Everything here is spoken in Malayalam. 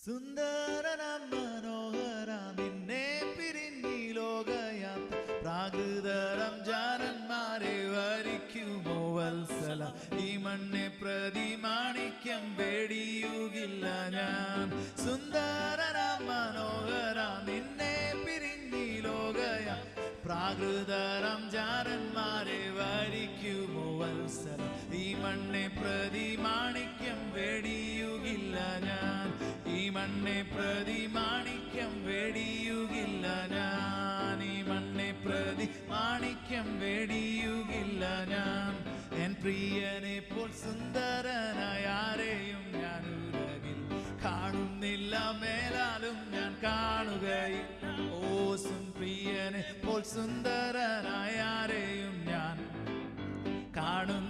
സുന്ദരനാം മനോഹരാം നിന്നെ പിരിഞ്ഞി ലോകയാത്ര പ്രാകൃതരം ജാനന്മാരെ വരിക്കുമോ വത്സല ഈ മണ്ണെ പ്രതി മാണിക്യം പേടിയുകില്ല ഞാൻ സുന്ദരനാം മനോഹരാം നിന്നെ പിരിഞ്ഞി ലോകയാത്ര പ്രാകൃതരം ജാനന്മാരെ വരിക്കുമോ വത്സല ഈ മണ്ണെ പ്രതി മാണിക്യം പേടിയുകില്ല ഞാൻ ഈ മണ്ണെ പ്രതി മാണിക്യം വെടിയുകില്ല ഞാൻ ഈ മണ്ണെ പ്രതി മാണിക്യം വെടിയുകില്ല ഞാൻ എൻ പ്രിയനെ പോൽ സുന്ദരനായ ആരെയും ഞാൻ ഉലകിൽ കാണുന്നില്ല മേലാലും ഞാൻ കാണുകയില്ല ഓ പ്രിയനെ പോൽ സുന്ദരനായ ആരെയും ഞാൻ കാണുന്നില്ല